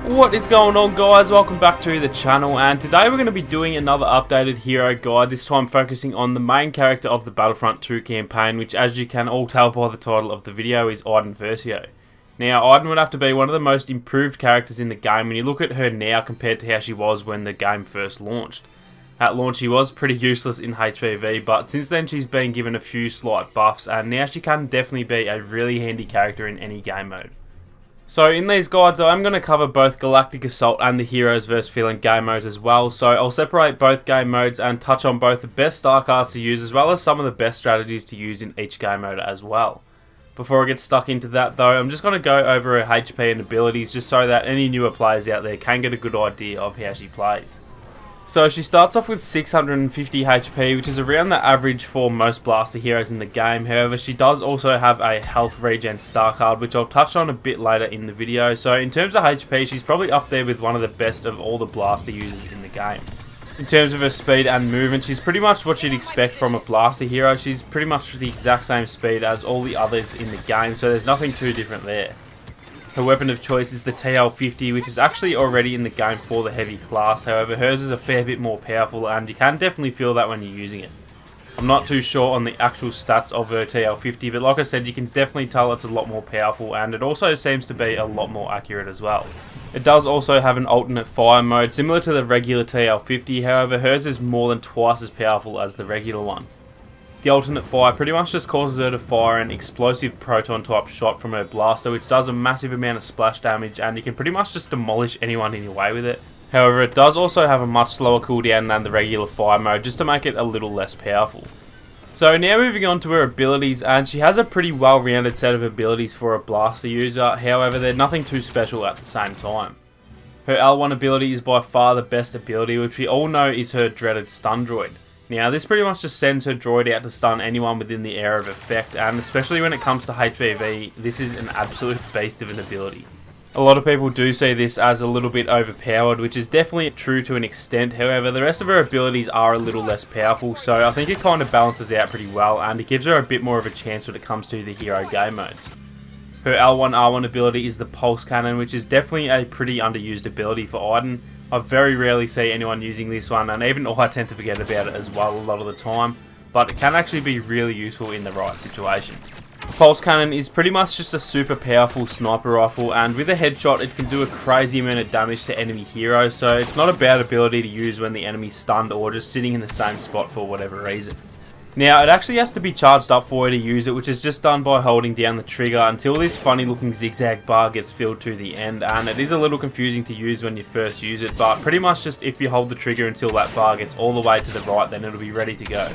What is going on, guys? Welcome back to the channel, and today we're going to be doing another updated hero guide, this time focusing on the main character of the Battlefront 2 campaign, which, as you can all tell by the title of the video, is IDEN VERSIO. Now, IDEN would have to be one of the most improved characters in the game when you look at her now compared to how she was when the game first launched. At launch she was pretty useless in HVV, but since then she's been given a few slight buffs, and now she can definitely be a really handy character in any game mode. So in these guides I'm going to cover both Galactic Assault and the Heroes vs Villain game modes as well, so I'll separate both game modes and touch on both the best star cards to use as well as some of the best strategies to use in each game mode as well. Before I get stuck into that though, I'm just going to go over her HP and abilities just so that any newer players out there can get a good idea of how she plays. So she starts off with 650 HP, which is around the average for most blaster heroes in the game. However, she does also have a health regen star card, which I'll touch on a bit later in the video. So in terms of HP, she's probably up there with one of the best of all the blaster users in the game. In terms of her speed and movement, she's pretty much what you'd expect from a blaster hero. She's pretty much the exact same speed as all the others in the game, so there's nothing too different there. Her weapon of choice is the TL50, which is actually already in the game for the heavy class. However, hers is a fair bit more powerful, and you can definitely feel that when you're using it. I'm not too sure on the actual stats of her TL50, but like I said, you can definitely tell it's a lot more powerful, and it also seems to be a lot more accurate as well. It does also have an alternate fire mode, similar to the regular TL50, however hers is more than twice as powerful as the regular one. The alternate fire pretty much just causes her to fire an explosive proton type shot from her blaster, which does a massive amount of splash damage, and you can pretty much just demolish anyone in your way with it. However, it does also have a much slower cooldown than the regular fire mode, just to make it a little less powerful. So now moving on to her abilities, and she has a pretty well rounded set of abilities for a blaster user, however they're nothing too special at the same time. Her L1 ability is by far the best ability, which we all know is her dreaded stun droid. Now, this pretty much just sends her droid out to stun anyone within the area of effect, and especially when it comes to HVV, this is an absolute beast of an ability. A lot of people do see this as a little bit overpowered, which is definitely true to an extent. However, the rest of her abilities are a little less powerful, so I think it kind of balances out pretty well, and it gives her a bit more of a chance when it comes to the hero game modes. Her L1R1 ability is the Pulse Cannon, which is definitely a pretty underused ability for IDEN. I very rarely see anyone using this one, and even I tend to forget about it as well a lot of the time, but it can actually be really useful in the right situation. Pulse Cannon is pretty much just a super powerful sniper rifle, and with a headshot it can do a crazy amount of damage to enemy heroes, so it's not a bad ability to use when the enemy's stunned or just sitting in the same spot for whatever reason. Now, it actually has to be charged up for you to use it, which is just done by holding down the trigger until this funny looking zigzag bar gets filled to the end, and it is a little confusing to use when you first use it, but pretty much just if you hold the trigger until that bar gets all the way to the right, then it'll be ready to go.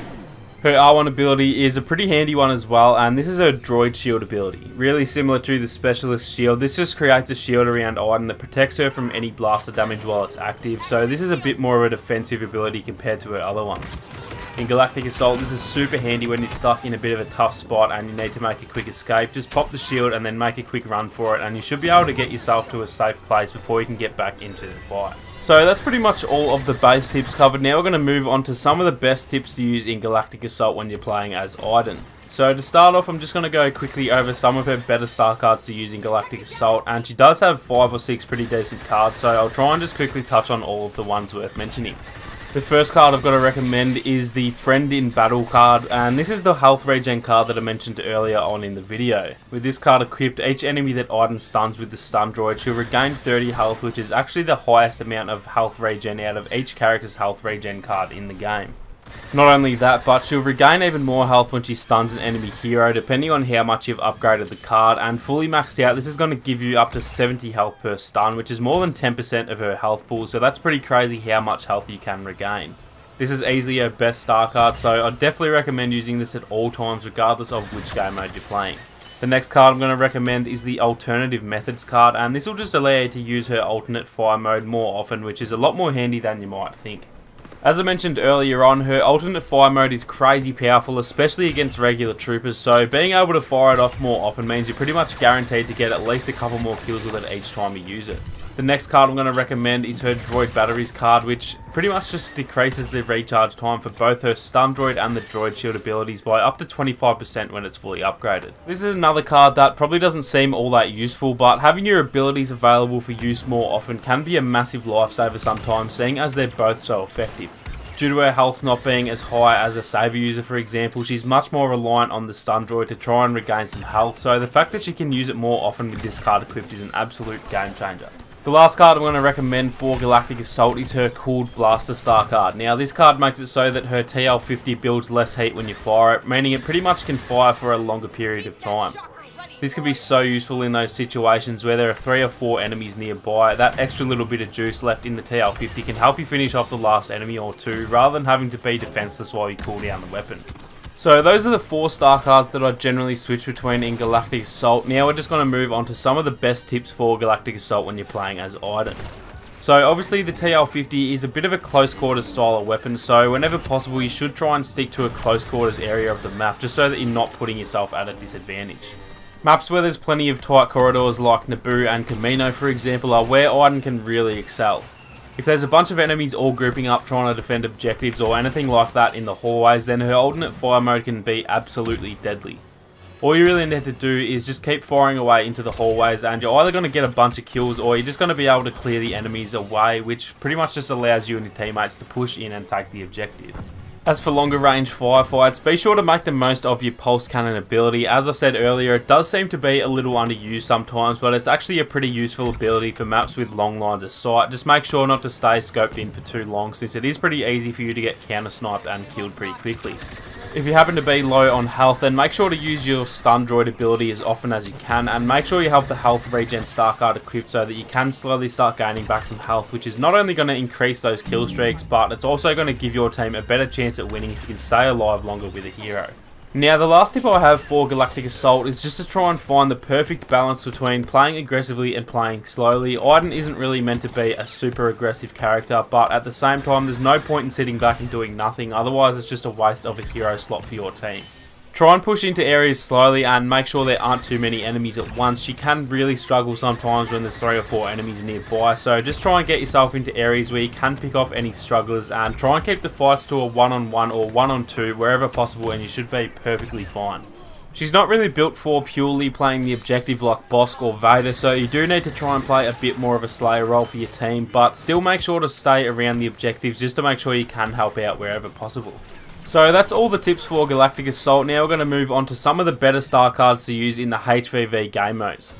Her R1 ability is a pretty handy one as well, and this is her droid shield ability. Really similar to the specialist shield, this just creates a shield around IDEN that protects her from any blaster damage while it's active, so this is a bit more of a defensive ability compared to her other ones. In Galactic Assault, this is super handy when you're stuck in a bit of a tough spot and you need to make a quick escape. Just pop the shield and then make a quick run for it, and you should be able to get yourself to a safe place before you can get back into the fight. So that's pretty much all of the base tips covered. Now we're going to move on to some of the best tips to use in Galactic Assault when you're playing as IDEN. So to start off, I'm just going to go quickly over some of her better star cards to use in Galactic Assault, and she does have 5 or 6 pretty decent cards, so I'll try and just quickly touch on all of the ones worth mentioning. The first card I've got to recommend is the Friend in Battle card, and this is the health regen card that I mentioned earlier on in the video. With this card equipped, each enemy that IDEN stuns with the stun droid, she'll regain 30 health, which is actually the highest amount of health regen out of each character's health regen card in the game. Not only that, but she'll regain even more health when she stuns an enemy hero, depending on how much you've upgraded the card, and fully maxed out, this is going to give you up to 70 health per stun, which is more than 10% of her health pool, so that's pretty crazy how much health you can regain. This is easily her best star card, so I'd definitely recommend using this at all times, regardless of which game mode you're playing. The next card I'm going to recommend is the Alternative Methods card, and this will just allow you to use her alternate fire mode more often, which is a lot more handy than you might think. As I mentioned earlier on, her alternate fire mode is crazy powerful, especially against regular troopers, so being able to fire it off more often means you're pretty much guaranteed to get at least a couple more kills with it each time you use it. The next card I'm going to recommend is her Droid Batteries card, which pretty much just decreases the recharge time for both her Stun Droid and the Droid Shield abilities by up to 25% when it's fully upgraded. This is another card that probably doesn't seem all that useful, but having your abilities available for use more often can be a massive lifesaver sometimes, seeing as they're both so effective. Due to her health not being as high as a Saber user, for example, she's much more reliant on the Stun Droid to try and regain some health, so the fact that she can use it more often with this card equipped is an absolute game changer. The last card I'm going to recommend for Galactic Assault is her Cooled Blaster Star card. Now this card makes it so that her TL50 builds less heat when you fire it, meaning it pretty much can fire for a longer period of time. This can be so useful in those situations where there are 3 or 4 enemies nearby. That extra little bit of juice left in the TL50 can help you finish off the last enemy or 2 rather than having to be defenseless while you cool down the weapon. So those are the 4 star cards that I generally switch between in Galactic Assault. Now we're just going to move on to some of the best tips for Galactic Assault when you're playing as IDEN. So obviously the TL50 is a bit of a close quarters style of weapon, so whenever possible you should try and stick to a close quarters area of the map just so that you're not putting yourself at a disadvantage. Maps where there's plenty of tight corridors like Naboo and Camino for example are where IDEN can really excel. If there's a bunch of enemies all grouping up trying to defend objectives or anything like that in the hallways, then her alternate fire mode can be absolutely deadly. All you really need to do is just keep firing away into the hallways and you're either going to get a bunch of kills or you're just going to be able to clear the enemies away, which pretty much just allows you and your teammates to push in and take the objective. As for longer range firefights, be sure to make the most of your pulse cannon ability. As I said earlier, it does seem to be a little underused sometimes, but it's actually a pretty useful ability for maps with long lines of sight. Just make sure not to stay scoped in for too long, since it is pretty easy for you to get counter sniped and killed pretty quickly. If you happen to be low on health, then make sure to use your Stun Droid ability as often as you can, and make sure you have the health regen star card equipped so that you can slowly start gaining back some health, which is not only going to increase those kill streaks, but it's also going to give your team a better chance at winning if you can stay alive longer with a hero. Now the last tip I have for Galactic Assault is just to try and find the perfect balance between playing aggressively and playing slowly. IDEN isn't really meant to be a super aggressive character, but at the same time there's no point in sitting back and doing nothing, otherwise it's just a waste of a hero slot for your team. Try and push into areas slowly and make sure there aren't too many enemies at once. You can really struggle sometimes when there's 3 or 4 enemies nearby, so just try and get yourself into areas where you can pick off any strugglers and try and keep the fights to a 1-on-1 or 1-on-2 wherever possible, and you should be perfectly fine. She's not really built for purely playing the objective like Bosk or Vader, so you do need to try and play a bit more of a Slayer role for your team, but still make sure to stay around the objectives just to make sure you can help out wherever possible. So that's all the tips for Galactic Assault. Now we're going to move on to some of the better star cards to use in the HVV game modes.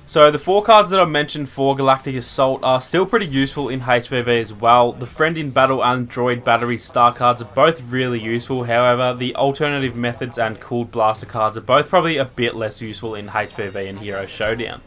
So the 4 cards that I mentioned for Galactic Assault are still pretty useful in HVV as well. The Friend in Battle and Droid Batteries star cards are both really useful, however the Alternative Methods and Cooled Blaster cards are both probably a bit less useful in HVV and Hero Showdown.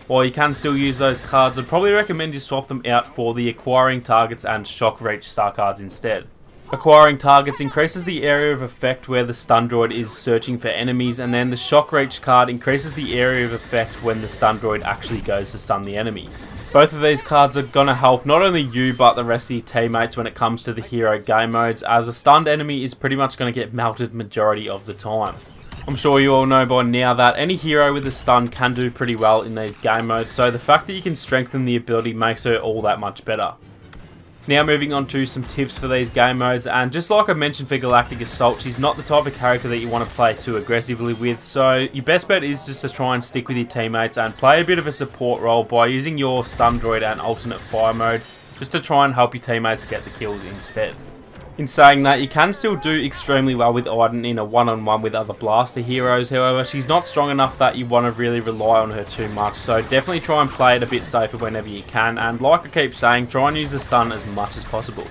While you can still use those cards, I'd probably recommend you swap them out for the Acquiring Targets and Shock Reach star cards instead. Acquiring Targets increases the area of effect where the Stun Droid is searching for enemies, and then the Shock Reach card increases the area of effect when the Stun Droid actually goes to stun the enemy. Both of these cards are going to help not only you but the rest of your teammates when it comes to the hero game modes, as a stunned enemy is pretty much going to get melted majority of the time. I'm sure you all know by now that any hero with a stun can do pretty well in these game modes, so the fact that you can strengthen the ability makes her all that much better. Now moving on to some tips for these game modes, and just like I mentioned for Galactic Assault, she's not the type of character that you want to play too aggressively with, so your best bet is just to try and stick with your teammates and play a bit of a support role by using your Stun Droid and Alternate Fire mode, just to try and help your teammates get the kills instead. In saying that, you can still do extremely well with IDEN in a 1-on-1 with other blaster heroes, however she's not strong enough that you want to really rely on her too much, so definitely try and play it a bit safer whenever you can, and like I keep saying, try and use the stun as much as possible.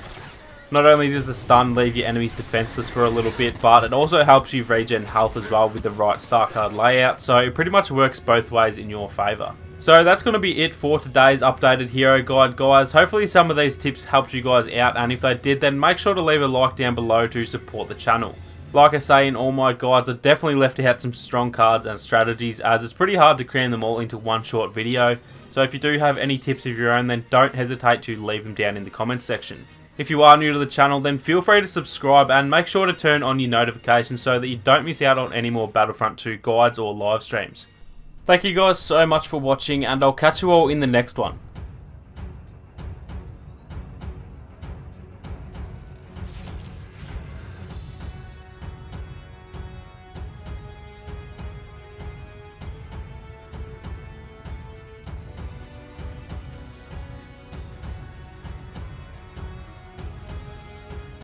Not only does the stun leave your enemies defenseless for a little bit, but it also helps you regen health as well with the right star card layout, so it pretty much works both ways in your favour. So that's going to be it for today's updated hero guide, guys. Hopefully some of these tips helped you guys out, and if they did, then make sure to leave a like down below to support the channel. Like I say in all my guides, I definitely left out some strong cards and strategies, as it's pretty hard to cram them all into one short video. So if you do have any tips of your own, then don't hesitate to leave them down in the comments section. If you are new to the channel, then feel free to subscribe and make sure to turn on your notifications so that you don't miss out on any more Battlefront 2 guides or live streams. Thank you guys so much for watching, and I'll catch you all in the next one.